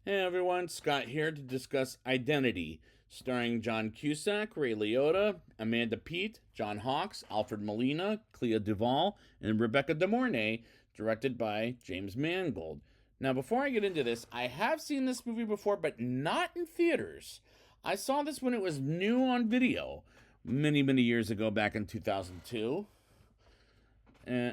Hey everyone, Scott here to discuss Identity, starring John Cusack, Ray Liotta, Amanda Peet, John Hawkes, Alfred Molina, Clea Duvall, and Rebecca De Mornay, directed by James Mangold. Now, before I get into this, I have seen this movie before, but not in theaters. I saw this when it was new on video many, many years ago, back in 2002.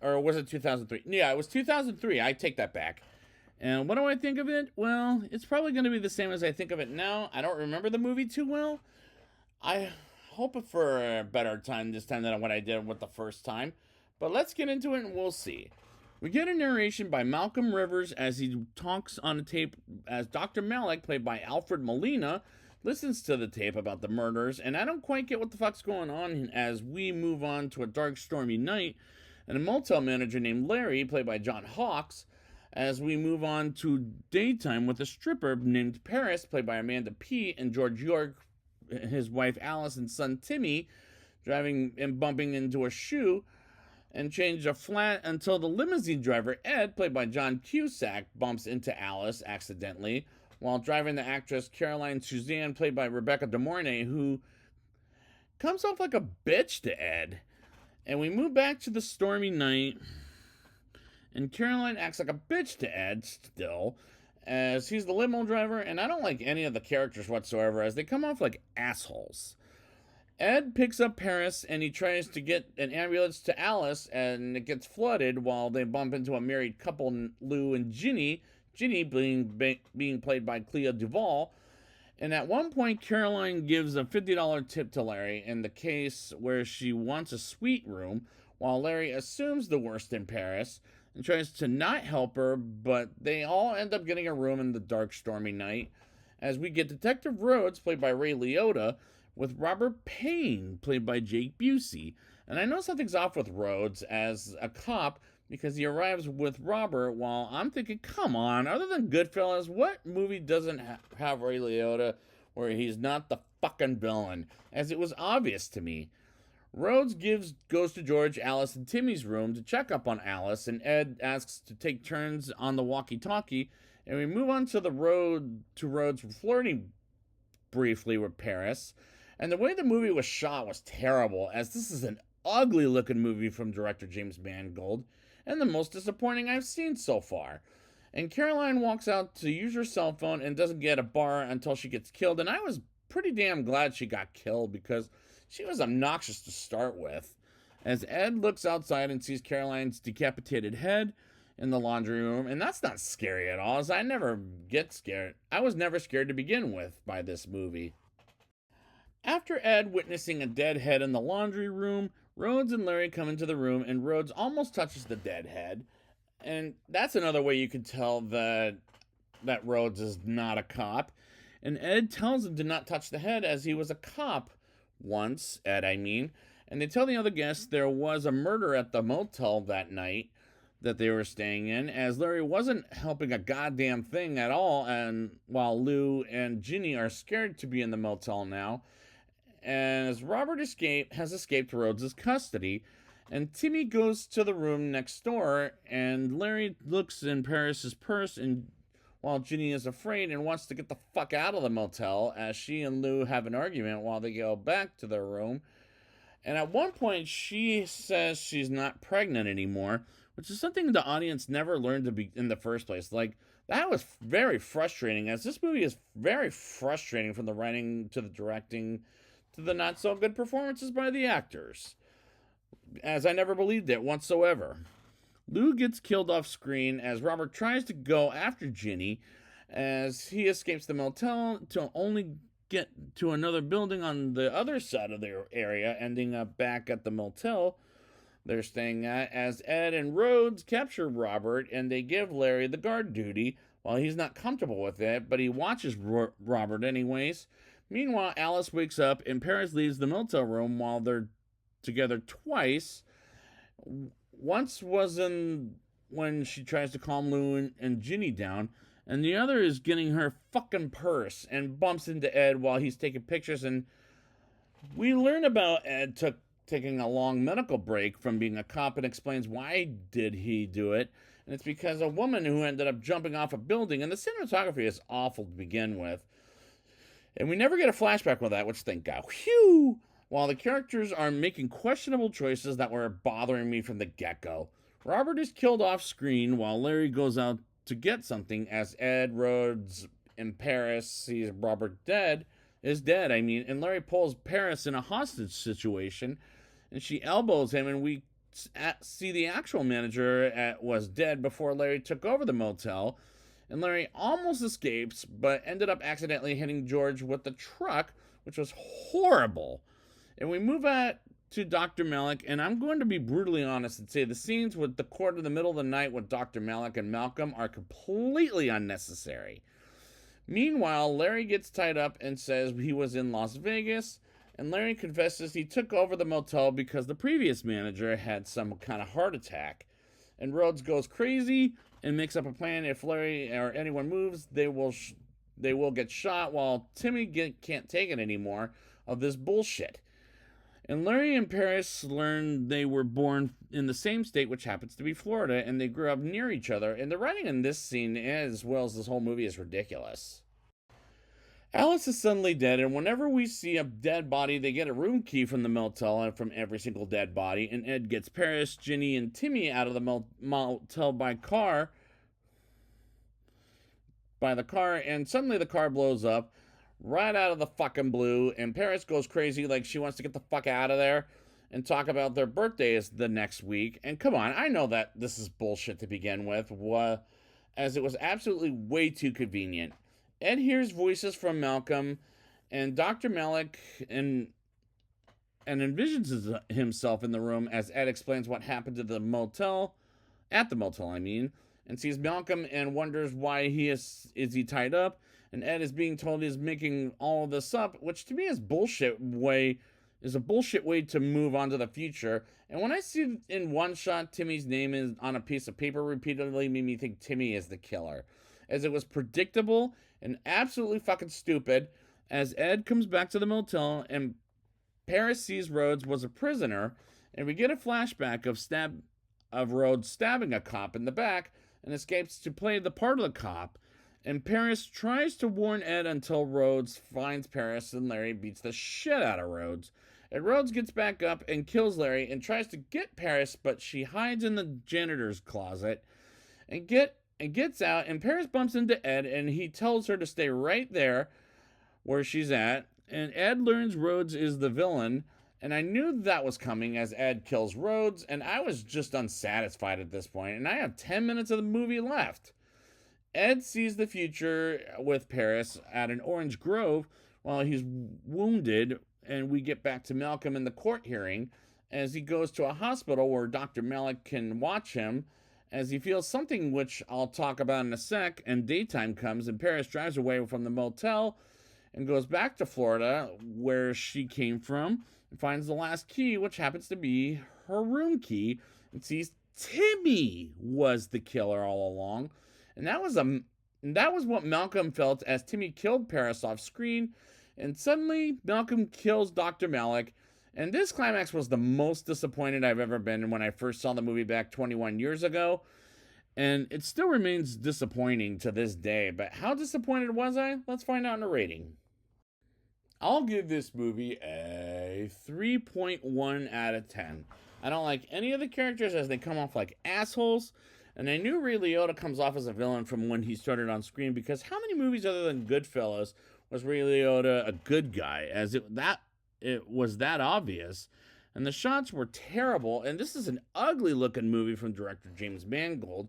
Or was it 2003? Yeah, it was 2003. I take that back. And what do I think of it? Well, it's probably going to be the same as I think of it now. I don't remember the movie too well. I hope for a better time this time than what I did with the first time. But let's get into it and we'll see. We get a narration by Malcolm Rivers as he talks on a tape as Dr. Malik, played by Alfred Molina, listens to the tape about the murders, and I don't quite get what the fuck's going on as we move on to a dark, stormy night, and a motel manager named Larry, played by John Hawkes, as we move on to daytime with a stripper named Paris, played by Amanda Peet, and George York, his wife Alice, and son Timmy, driving and bumping into a shoe, and change a flat until the limousine driver, Ed, played by John Cusack, bumps into Alice accidentally, while driving the actress Caroline Suzanne, played by Rebecca De Mornay, who comes off like a bitch to Ed. And we move back to the stormy night, and Caroline acts like a bitch to Ed still, as he's the limo driver, and I don't like any of the characters whatsoever, as they come off like assholes. Ed picks up Paris, and he tries to get an ambulance to Alice, and it gets flooded while they bump into a married couple, Lou and Ginny, Ginny being played by Clea Duvall. And at one point, Caroline gives a $50 tip to Larry in the case where she wants a suite room, while Larry assumes the worst in Paris and tries to not help her, but they all end up getting a room in the dark, stormy night, as we get Detective Rhodes, played by Ray Liotta, with Robert Payne, played by Jake Busey. And I know something's off with Rhodes as a cop because he arrives with Robert, while I'm thinking, come on, other than Goodfellas, what movie doesn't have Ray Liotta where he's not the fucking villain? As it was obvious to me. Rhodes goes to George, Alice, and Timmy's room to check up on Alice, and Ed asks to take turns on the walkie-talkie, and we move on to the road to Rhodes flirting briefly with Paris. And the way the movie was shot was terrible, as this is an ugly looking movie from director James Mangold, and the most disappointing I've seen so far. And Caroline walks out to use her cell phone and doesn't get a bar until she gets killed, and I was pretty damn glad she got killed because she was obnoxious to start with. As Ed looks outside and sees Caroline's decapitated head in the laundry room, and that's not scary at all, as I never get scared. I was never scared to begin with by this movie. After Ed witnessing a dead head in the laundry room, Rhodes and Larry come into the room, and Rhodes almost touches the dead head. And that's another way you can tell that Rhodes is not a cop. And Ed tells him to not touch the head, as he was a cop once, Ed, I mean. And they tell the other guests there was a murder at the motel that night that they were staying in, as Larry wasn't helping a goddamn thing at all, and while Lou and Ginny are scared to be in the motel now, as Robert has escaped Rhodes' custody, and Timmy goes to the room next door, and Larry looks in Paris's purse, and while Ginny is afraid and wants to get the fuck out of the motel, as she and Lou have an argument while they go back to their room. And at one point, she says she's not pregnant anymore, which is something the audience never learned to be in the first place. Like, that was very frustrating, as this movie is very frustrating, from the writing to the directing to the not so good performances by the actors, as I never believed it whatsoever. Lou gets killed off screen as Robert tries to go after Ginny, as he escapes the motel to only get to another building on the other side of the area, ending up back at the motel they're staying at, as Ed and Rhodes capture Robert, and they give Larry the guard duty while he's not comfortable with it, but he watches Robert anyways. Meanwhile, Alice wakes up, and Paris leaves the motel room while they're together twice. Once was when she tries to calm Lou and Ginny down, and the other is getting her fucking purse and bumps into Ed while he's taking pictures. And we learn about Ed taking a long medical break from being a cop, and explains why did he do it, and it's because a woman who ended up jumping off a building, and the cinematography is awful to begin with. And we never get a flashback with that, which thank God. Whew! While the characters are making questionable choices that were bothering me from the get-go. Robert is killed off screen while Larry goes out to get something as Ed, Rhodes, and Paris sees Robert is dead, and Larry pulls Paris in a hostage situation, and she elbows him, and we see the actual manager was dead before Larry took over the motel, and Larry almost escapes, but ended up accidentally hitting George with the truck, which was horrible. And we move to Dr. Malik, and I'm going to be brutally honest and say the scenes with the court in the middle of the night with Dr. Malik and Malcolm are completely unnecessary. Meanwhile, Larry gets tied up and says he was in Las Vegas, and Larry confesses he took over the motel because the previous manager had some kind of heart attack. And Rhodes goes crazy and makes up a plan. If Larry or anyone moves, they will get shot, while Timmy can't take it anymore of this bullshit. And Larry and Paris learn they were born in the same state, which happens to be Florida, and they grew up near each other. And the writing in this scene, as well as this whole movie, is ridiculous. Alice is suddenly dead, and whenever we see a dead body, they get a room key from the motel and from every single dead body. And Ed gets Paris, Ginny, and Timmy out of the motel by the car, and suddenly the car blows up right out of the fucking blue, and Paris goes crazy like she wants to get the fuck out of there and talk about their birthdays the next week. And come on, I know that this is bullshit to begin with, as it was absolutely way too convenient. Ed hears voices from Malcolm and Dr. Malik and envisions himself in the room as Ed explains what happened to the motel, and sees Malcolm and wonders why is he tied up. And Ed is being told he's making all of this up, which to me is a bullshit way to move on to the future. And when I see in one shot Timmy's name is on a piece of paper repeatedly, made me think Timmy is the killer, as it was predictable and absolutely fucking stupid. As Ed comes back to the motel and Paris sees Rhodes was a prisoner, and we get a flashback of Rhodes stabbing a cop in the back and escapes to play the part of the cop. And Paris tries to warn Ed until Rhodes finds Paris, and Larry beats the shit out of Rhodes. And Rhodes gets back up and kills Larry and tries to get Paris, but she hides in the janitor's closet and gets out, and Paris bumps into Ed, and he tells her to stay right there where she's at. And Ed learns Rhodes is the villain, and I knew that was coming as Ed kills Rhodes, and I was just unsatisfied at this point, and I have 10 minutes of the movie left. Ed sees the future with Paris at an orange grove while he's wounded, and we get back to Malcolm in the court hearing as he goes to a hospital where Dr. Malik can watch him as he feels something, which I'll talk about in a sec, and daytime comes, and Paris drives away from the motel and goes back to Florida, where she came from, and finds the last key, which happens to be her room key, and sees Timmy was the killer all along. And that was what Malcolm felt as Timmy killed Paris off screen, and suddenly Malcolm kills Dr. Malik. And this climax was the most disappointed I've ever been when I first saw the movie back 21 years ago. And it still remains disappointing to this day. But how disappointed was I? Let's find out in a rating. I'll give this movie a 3.1 out of 10. I don't like any of the characters as they come off like assholes. And I knew Ray Liotta comes off as a villain from when he started on screen, because how many movies other than Goodfellas was Ray Liotta a good guy, as it was that obvious. And the shots were terrible, and this is an ugly looking movie from director James Mangold.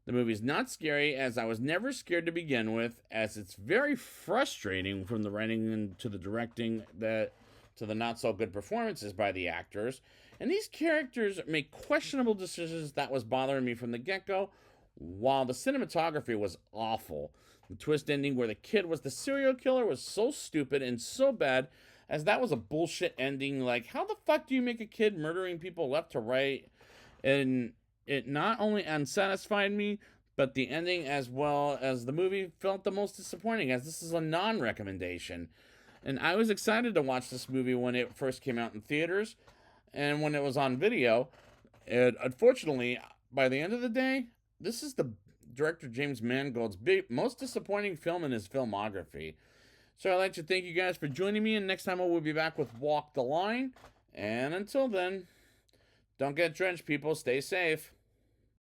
The movie's not scary, as I was never scared to begin with, as it's very frustrating from the writing to the directing to the not so good performances by the actors. And these characters make questionable decisions that was bothering me from the get-go, while the cinematography was awful. The twist ending where the kid was the serial killer was so stupid and so bad, as that was a bullshit ending. Like, how the fuck do you make a kid murdering people left to right? And it not only unsatisfied me, but the ending as well as the movie felt the most disappointing, as this is a non-recommendation. And I was excited to watch this movie when it first came out in theaters and when it was on video. And unfortunately, by the end of the day, this is the director James Mangold's most disappointing film in his filmography. So I'd like to thank you guys for joining me, and next time I will be back with Walk the Line. And until then, don't get drenched, people. Stay safe.